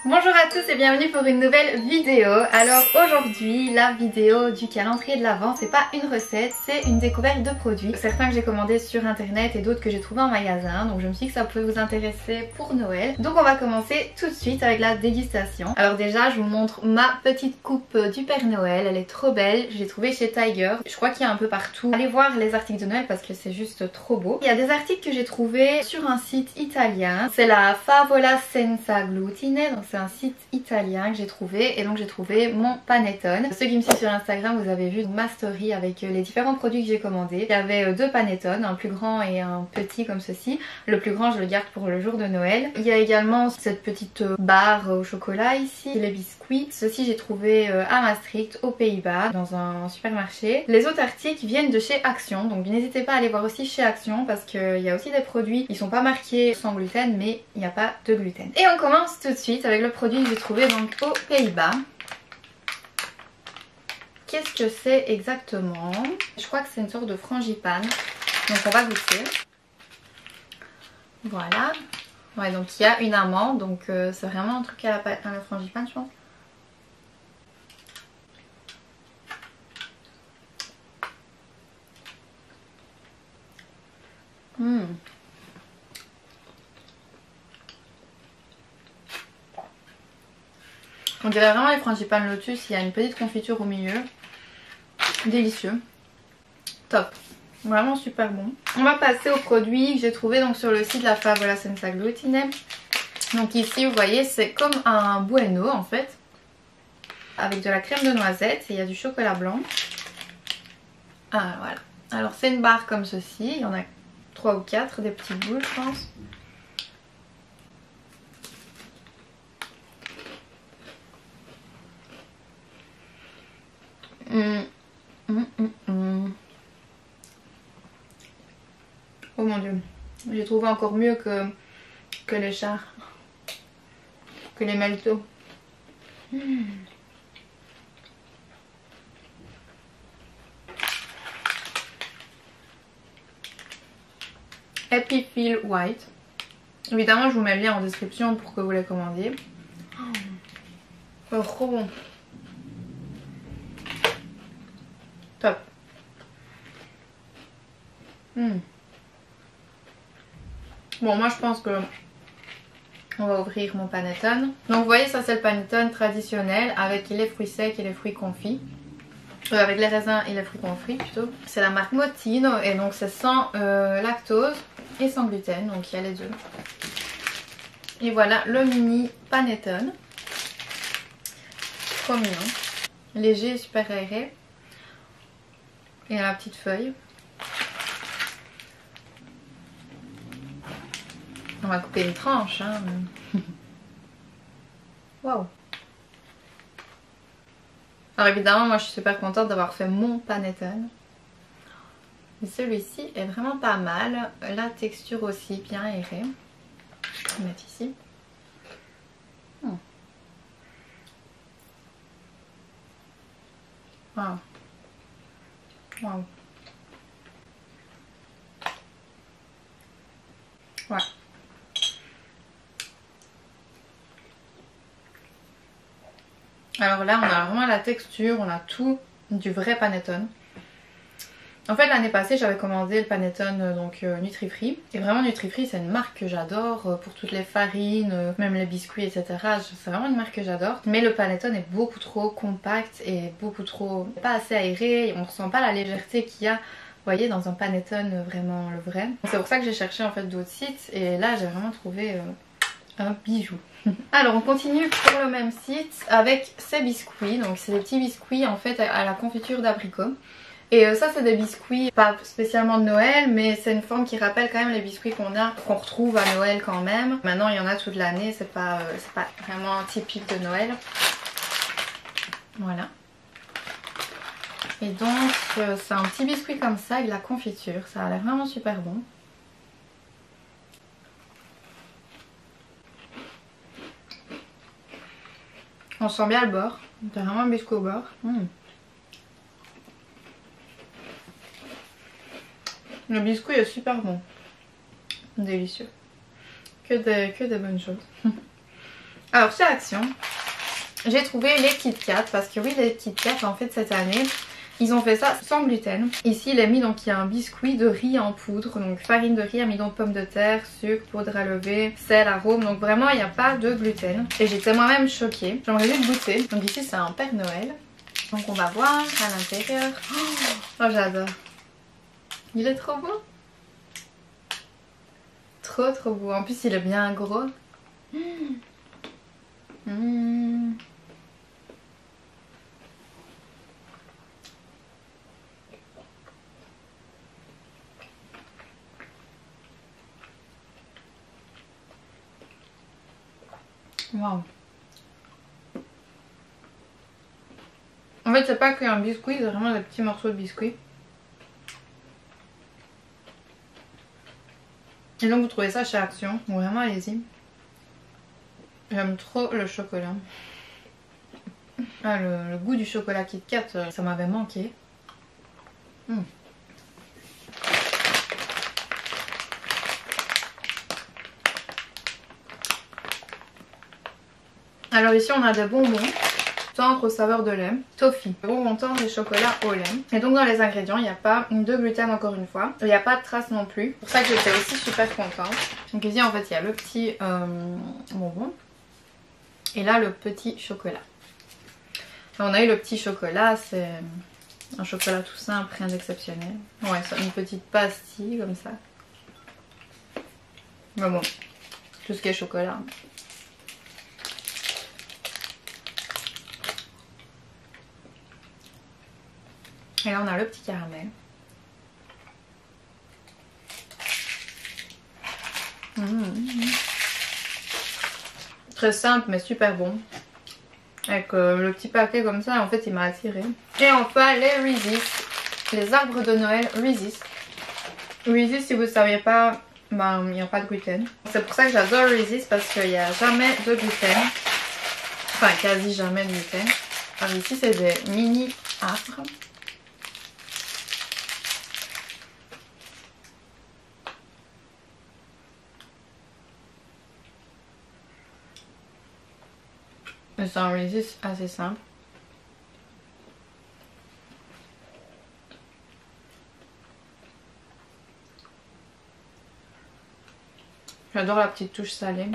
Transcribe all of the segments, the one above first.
Bonjour à tous et bienvenue pour une nouvelle vidéo. Alors aujourd'hui la vidéo du calendrier de l'Avent, c'est pas une recette, c'est une découverte de produits. Certains que j'ai commandés sur internet et d'autres que j'ai trouvés en magasin, donc je me suis dit que ça pouvait vous intéresser pour Noël. Donc on va commencer tout de suite avec la dégustation. Alors déjà je vous montre ma petite coupe du Père Noël, elle est trop belle, je l'ai trouvée chez Tiger. Je crois qu'il y a un peu partout. Allez voir les articles de Noël parce que c'est juste trop beau. Il y a des articles que j'ai trouvés sur un site italien, c'est la Favola Senza Glutine, donc c'est un site italien que j'ai trouvé et donc j'ai trouvé mon panettone. Ceux qui me suivent sur Instagram, vous avez vu ma story avec les différents produits que j'ai commandés. Il y avait deux panettones, un plus grand et un petit comme ceci. Le plus grand je le garde pour le jour de Noël. Il y a également cette petite barre au chocolat ici, les biscuits. Ceci j'ai trouvé à Maastricht aux Pays-Bas dans un supermarché. Les autres articles viennent de chez Action, donc n'hésitez pas à aller voir aussi chez Action parce qu'il y a aussi des produits, ils sont pas marqués sans gluten mais il n'y a pas de gluten. Et on commence tout de suite avec le produit que j'ai trouvé donc aux Pays-Bas. Qu'est-ce que c'est exactement? Je crois que c'est une sorte de frangipane, donc on va goûter. Voilà. Ouais, donc il y a une amande, donc c'est vraiment un truc à la frangipane je pense. On dirait vraiment les frangipane Lotus, il y a une petite confiture au milieu. Délicieux. Top. Vraiment super bon. On va passer aux produits que j'ai trouvé donc sur le site de la Favola Senza Glutine. Donc ici vous voyez c'est comme un bueno en fait. Avec de la crème de noisette et il y a du chocolat blanc. Ah voilà. Alors c'est une barre comme ceci. Il y en a 3 ou 4, des petites boules je pense. Oh mon dieu, j'ai trouvé encore mieux que les chars, que les meltos. Happy Feel White. Évidemment je vous mets le lien en description pour que vous les commandiez. Oh, trop bon. Top. Bon moi je pense que on va ouvrir mon panettone. Donc vous voyez ça c'est le panettone traditionnel avec les fruits secs et les fruits confits. Avec les raisins et les fruits confits plutôt. C'est la marque Motino et donc c'est sans lactose et sans gluten, donc il y a les deux. Et voilà le mini panettone. Trop mignon. Léger et super aéré. Et la petite feuille. On va couper une tranche. Hein. Waouh. Alors évidemment moi je suis super contente d'avoir fait mon panettone. Mais celui-ci est vraiment pas mal. La texture aussi bien aérée. Je vais mettre ici. Waouh. Waouh. Ouais. Alors là on a vraiment la texture, on a tout du vrai panettone. En fait l'année passée j'avais commandé le panettone donc Nutrifree. Et vraiment Nutrifree c'est une marque que j'adore pour toutes les farines, même les biscuits etc. C'est vraiment une marque que j'adore. Mais le panettone est beaucoup trop compact et beaucoup trop pas assez aéré. On ne ressent pas la légèreté qu'il y a, vous voyez, dans un panettone vraiment le vrai. C'est pour ça que j'ai cherché en fait d'autres sites et là j'ai vraiment trouvé un bijou. Alors on continue sur le même site avec ces biscuits. Donc c'est des petits biscuits en fait à la confiture d'abricot. Et ça c'est des biscuits pas spécialement de Noël mais c'est une forme qui rappelle quand même les biscuits qu'on retrouve à Noël quand même. Maintenant il y en a toute l'année, c'est pas vraiment typique de Noël. Voilà. Et donc c'est un petit biscuit comme ça avec de la confiture, ça a l'air vraiment super bon. On sent bien le beurre, c'est vraiment un biscuit au beurre. Le biscuit est super bon, délicieux, que des bonnes choses. Alors chez Action, j'ai trouvé les Kit Kat parce que oui, les Kit Kat en fait cette année ils ont fait ça sans gluten. Ici il est mis, donc il y a un biscuit de riz en poudre, donc farine de riz, amidon de pommes de terre, sucre, poudre à lever, sel, arôme, donc vraiment il n'y a pas de gluten. Et j'étais moi-même choquée, j'aimerais juste goûter. Donc ici c'est un Père Noël, donc on va voir à l'intérieur. Oh j'adore, il est trop beau, trop beau, en plus il est bien gros. Waouh. En fait c'est pas qu'un biscuit, c'est vraiment des petits morceaux de biscuit. Et donc vous trouvez ça chez Action, donc vraiment allez-y. J'aime trop le chocolat. Ah, le goût du chocolat Kit Kat, ça m'avait manqué. Alors ici on a des bonbons tendres aux saveurs de lait, toffee, bonbons tendres et chocolat au lait. Et donc dans les ingrédients il n'y a pas de gluten encore une fois, il n'y a pas de traces non plus. C'est pour ça que j'étais aussi super contente. Donc ici en fait il y a le petit bonbon et là le petit chocolat. On a eu le petit chocolat, c'est un chocolat tout simple, rien d'exceptionnel. Ouais, c'est une petite pastille comme ça. Mais bon, tout ce qui est chocolat. Et là on a le petit caramel. Très simple mais super bon. Avec le petit paquet comme ça, en fait il m'a attiré. Et enfin les Reese's, les arbres de Noël Reese's. Reese's, si vous ne saviez pas, ben il n'y a pas de gluten. C'est pour ça que j'adore Reese's parce qu'il n'y a jamais de gluten. Enfin quasi jamais de gluten. Alors ici c'est des mini arbres. C'est un Reese's assez simple. J'adore la petite touche salée.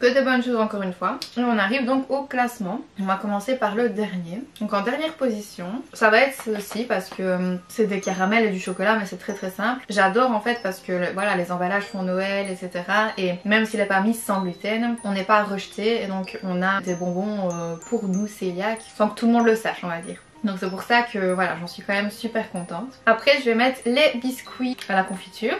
Que de bonnes choses encore une fois. Et on arrive donc au classement. On va commencer par le dernier. Donc en dernière position, ça va être ceci parce que c'est des caramels et du chocolat mais c'est très simple. J'adore en fait parce que voilà, les emballages font Noël etc. Et même s'il n'est pas mis sans gluten, on n'est pas rejeté et donc on a des bonbons pour nous cœliaques sans que tout le monde le sache on va dire. Donc c'est pour ça que voilà, j'en suis quand même super contente. Après je vais mettre les biscuits à la confiture.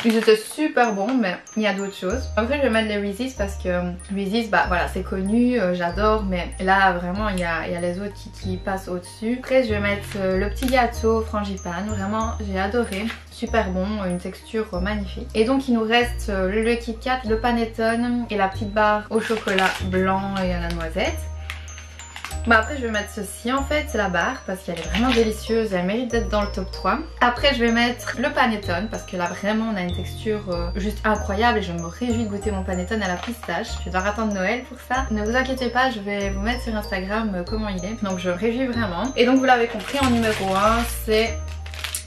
Ils étaient super bons mais il y a d'autres choses. Après je vais mettre les Reese's parce que Reese's bah voilà c'est connu, j'adore, mais là vraiment il y a les autres qui passent au dessus. Après je vais mettre le petit gâteau frangipane, vraiment j'ai adoré. Super bon, une texture magnifique. Et donc il nous reste le Kit Kat, le panettone et la petite barre au chocolat blanc et à la noisette. Bah après je vais mettre ceci en fait, c'est la barre parce qu'elle est vraiment délicieuse, elle mérite d'être dans le top 3. Après je vais mettre le panettone parce que là vraiment on a une texture juste incroyable et je me réjouis de goûter mon panettone à la pistache. Je vais devoir attendre Noël pour ça. Ne vous inquiétez pas, je vais vous mettre sur Instagram comment il est. Donc je me réjouis vraiment. Et donc vous l'avez compris, en numéro 1 c'est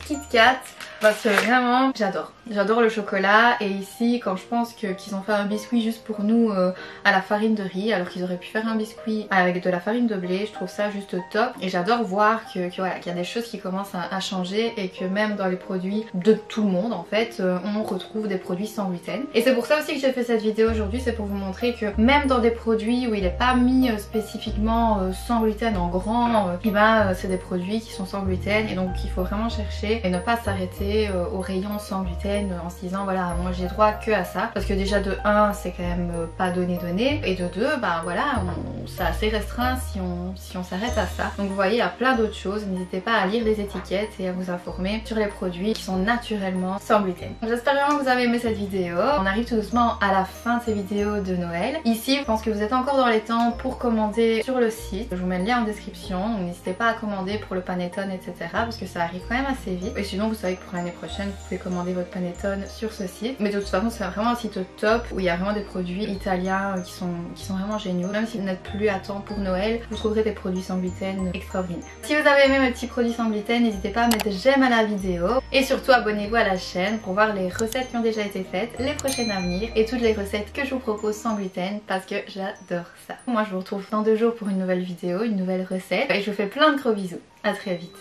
Kit Kat. Parce que vraiment j'adore le chocolat. Et ici quand je pense qu'ils ont fait un biscuit juste pour nous à la farine de riz, alors qu'ils auraient pu faire un biscuit avec de la farine de blé, je trouve ça juste top. Et j'adore voir voilà, qu'il y a des choses qui commencent à changer et que même dans les produits de tout le monde en fait on retrouve des produits sans gluten. Et c'est pour ça aussi que j'ai fait cette vidéo aujourd'hui, c'est pour vous montrer que même dans des produits où il n'est pas mis spécifiquement sans gluten en grand, c'est des produits qui sont sans gluten et donc il faut vraiment chercher et ne pas s'arrêter au rayon sans gluten en se disant voilà moi j'ai droit que à ça, parce que déjà de 1 c'est quand même pas donné et de 2 bah voilà c'est assez restreint si on s'arrête à ça. Donc vous voyez il y a plein d'autres choses, n'hésitez pas à lire les étiquettes et à vous informer sur les produits qui sont naturellement sans gluten. J'espère vraiment que vous avez aimé cette vidéo. On arrive tout doucement à la fin de ces vidéos de Noël. Ici je pense que vous êtes encore dans les temps pour commander sur le site, je vous mets le lien en description, donc n'hésitez pas à commander pour le panettone etc. parce que ça arrive quand même assez vite. Et sinon vous savez que pour l'année prochaine vous pouvez commander votre panettone sur ce site. Mais de toute façon c'est vraiment un site top où il y a vraiment des produits italiens qui sont vraiment géniaux. Même si vous n'êtes plus à temps pour Noël, vous trouverez des produits sans gluten extraordinaires. Si vous avez aimé mes petits produits sans gluten, n'hésitez pas à mettre j'aime à la vidéo et surtout abonnez-vous à la chaîne pour voir les recettes qui ont déjà été faites, les prochaines à venir et toutes les recettes que je vous propose sans gluten parce que j'adore ça. Moi je vous retrouve dans 2 jours pour une nouvelle vidéo, une nouvelle recette et je vous fais plein de gros bisous. À très vite.